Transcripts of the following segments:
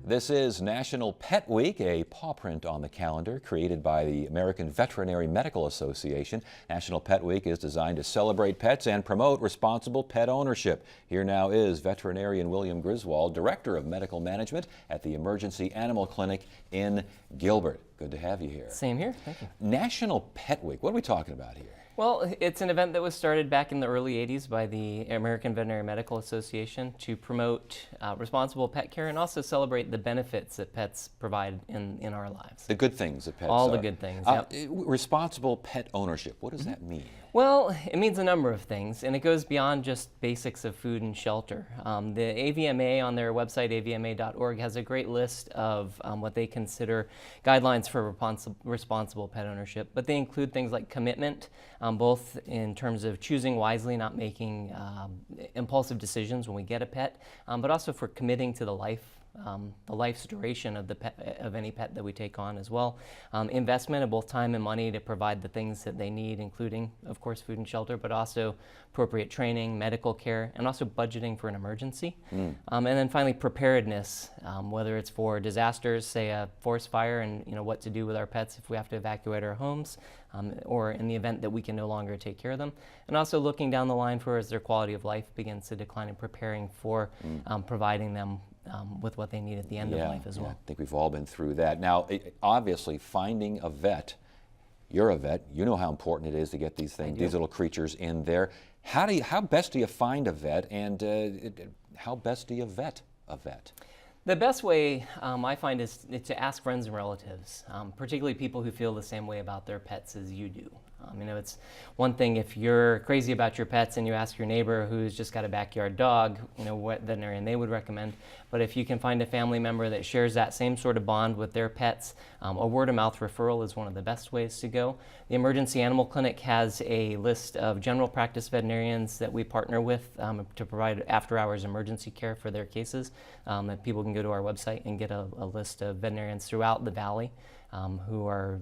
This is National Pet Week, a paw print on the calendar created by the American Veterinary Medical Association. National Pet Week is designed to celebrate pets and promote responsible pet ownership. Here now is veterinarian William Griswold, Director of Medical Management at the Emergency Animal Clinic in Gilbert. Good to have you here. Same here, thank you. National Pet Week, what are we talking about here? Well, it's an event that was started back in the early 80s by the American Veterinary Medical Association to promote responsible pet care and also celebrate the benefits that pets provide in our lives. The good things that pets All are. the good things, yep. Responsible pet ownership, what does that mean? Well, it means a number of things, and it goes beyond just basics of food and shelter. The AVMA on their website, avma.org, has a great list of what they consider guidelines for responsible pet ownership, but they include things like commitment, both in terms of choosing wisely, not making impulsive decisions when we get a pet, but also for committing to the life's duration of any pet that we take on as well. Investment of both time and money to provide the things that they need, including, of course, food and shelter, but also appropriate training, medical care, and also budgeting for an emergency. And then finally, preparedness, whether it's for disasters, say a forest fire, and what to do with our pets if we have to evacuate our homes, or in the event that we can no longer take care of them. And also looking down the line for as their quality of life begins to decline and preparing for providing them with what they need at the end of life as well. I think we've all been through that. Now, obviously, finding a vet, you're a vet, you know how important it is to get these things, these little creatures in there. How best do you find a vet, and how best do you vet a vet? The best way I find is to ask friends and relatives, particularly people who feel the same way about their pets as you do. It's one thing if you're crazy about your pets and you ask your neighbor who's just got a backyard dog, what veterinarian they would recommend. But if you can find a family member that shares that same sort of bond with their pets, a word-of-mouth referral is one of the best ways to go. The Emergency Animal Clinic has a list of general practice veterinarians that we partner with to provide after-hours emergency care for their cases. That people can go to our website and get a list of veterinarians throughout the valley who are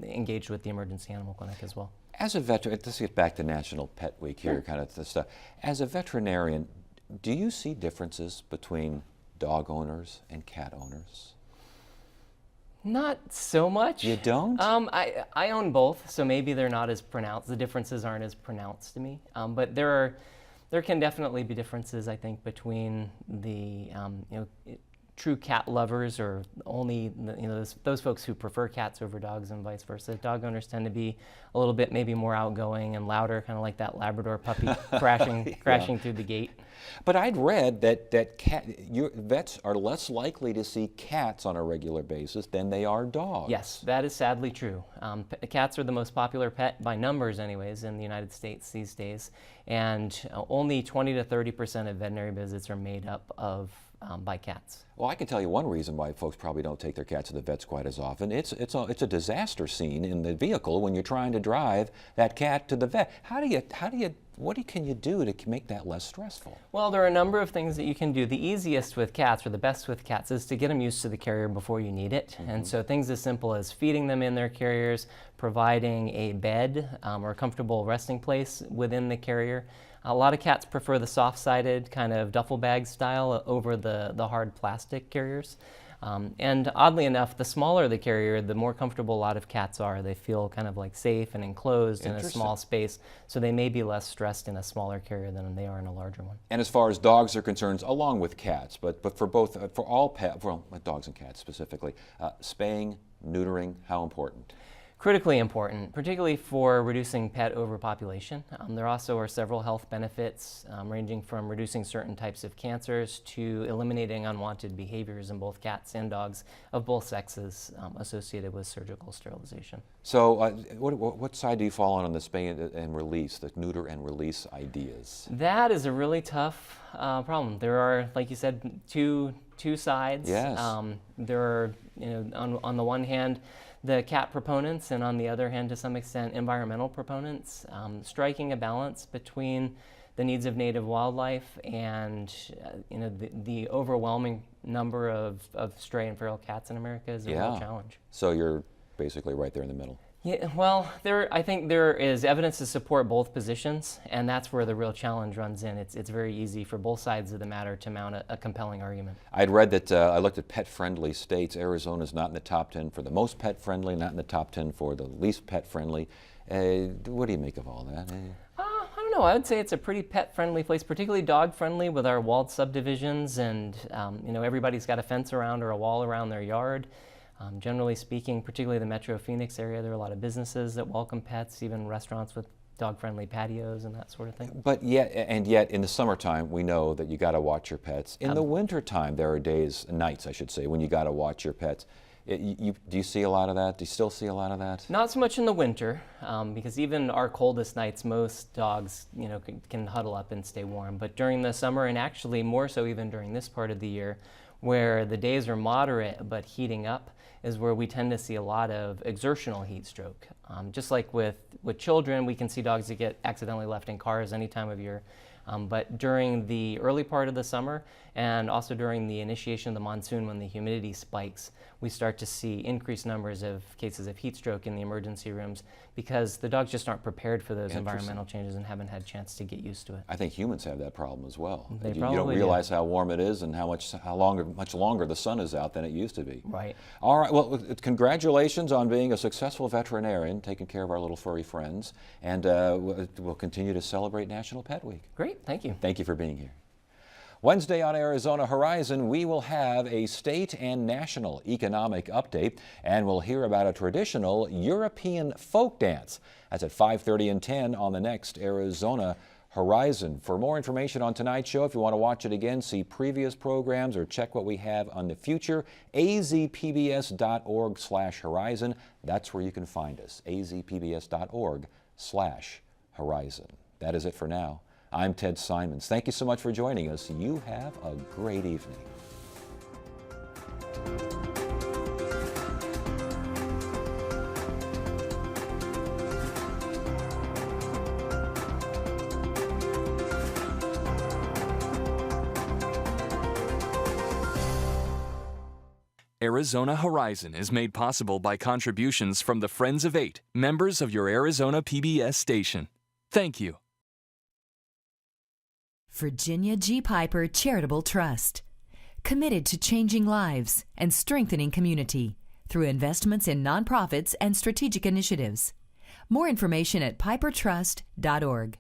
engaged with the Emergency Animal Clinic as well. As a veterinarian, let's get back to National Pet Week here, kind of stuff. As a veterinarian, do you see differences between dog owners and cat owners? Not so much. You don't? I own both, so maybe they're not as pronounced. The differences aren't as pronounced to me. But there can definitely be differences, I think, between the true cat lovers, or only those folks who prefer cats over dogs, and vice versa. Dog owners tend to be a little bit maybe more outgoing and louder, kind of like that Labrador puppy crashing through the gate. But I'd read that vets are less likely to see cats on a regular basis than they are dogs. Yes, that is sadly true. Cats are the most popular pet, by numbers anyways, in the United States these days, and only 20 to 30% of veterinary visits are made up of by cats. Well, I can tell you one reason why folks probably don't take their cats to the vets quite as often. It's a disaster scene in the vehicle when you're trying to drive that cat to the vet. What can you do to make that less stressful? Well, there are a number of things that you can do. The easiest with cats, or the best with cats, is to get them used to the carrier before you need it. And so things as simple as feeding them in their carriers, providing a bed or a comfortable resting place within the carrier. A lot of cats prefer the soft-sided kind of duffel bag style over the hard plastic carriers. And oddly enough, the smaller the carrier, the more comfortable a lot of cats are. They feel kind of like safe and enclosed in a small space, so they may be less stressed in a smaller carrier than they are in a larger one. And as far as dogs are concerned, along with cats, but for all pets, well, dogs and cats specifically, spaying, neutering, how important? Critically important, particularly for reducing pet overpopulation. There also are several health benefits, ranging from reducing certain types of cancers to eliminating unwanted behaviors in both cats and dogs of both sexes associated with surgical sterilization. So what side do you fall on the spay and release, the neuter and release ideas? That is a really tough problem. There are, like you said, two sides. Yes. There are, on the one hand, the cat proponents, and on the other hand, to some extent, environmental proponents, striking a balance between the needs of native wildlife and the overwhelming number of stray and feral cats in America is a real challenge. So you're basically right there in the middle. Yeah, well, I think there is evidence to support both positions, and that's where the real challenge runs in. It's very easy for both sides of the matter to mount a compelling argument. I'd read that, I looked at pet-friendly states. Arizona's not in the top 10 for the most pet-friendly, not in the top 10 for the least pet-friendly. What do you make of all that? I don't know. I would say it's a pretty pet-friendly place, particularly dog-friendly with our walled subdivisions, and everybody's got a fence around or a wall around their yard. Generally speaking, particularly the Metro Phoenix area, there are a lot of businesses that welcome pets, even restaurants with dog-friendly patios and that sort of thing. But yet in the summertime, we know that you got to watch your pets. In the wintertime, there are days, nights, I should say, when you got to watch your pets. Do you see a lot of that? Do you still see a lot of that? Not so much in the winter, because even our coldest nights, most dogs, can huddle up and stay warm. But during the summer, and actually more so even during this part of the year, where the days are moderate but heating up, is where we tend to see a lot of exertional heat stroke. Just like with children, we can see dogs that get accidentally left in cars any time of year. But during the early part of the summer and also during the initiation of the monsoon, when the humidity spikes, we start to see increased numbers of cases of heat stroke in the emergency rooms because the dogs just aren't prepared for those environmental changes and haven't had a chance to get used to it. I think humans have that problem as well. They you don't realize how warm it is and much longer the sun is out than it used to be. Right. All right, well, congratulations on being a successful veterinarian, taking care of our little furry friends, and we'll continue to celebrate National Pet Week. Great, thank you. Thank you for being here. Wednesday on Arizona Horizon, we will have a state and national economic update, and we'll hear about a traditional European folk dance. That's at 5:30 and 10 on the next Arizona Horizon. For more information on tonight's show, if you want to watch it again, see previous programs, or check what we have on the future, azpbs.org/horizon. That's where you can find us, azpbs.org/horizon. That is it for now. I'm Ted Simons. Thank you so much for joining us. You have a great evening. Arizona Horizon is made possible by contributions from the Friends of Eight, members of your Arizona PBS station. Thank you. Virginia G. Piper Charitable Trust, committed to changing lives and strengthening community through investments in nonprofits and strategic initiatives. More information at pipertrust.org.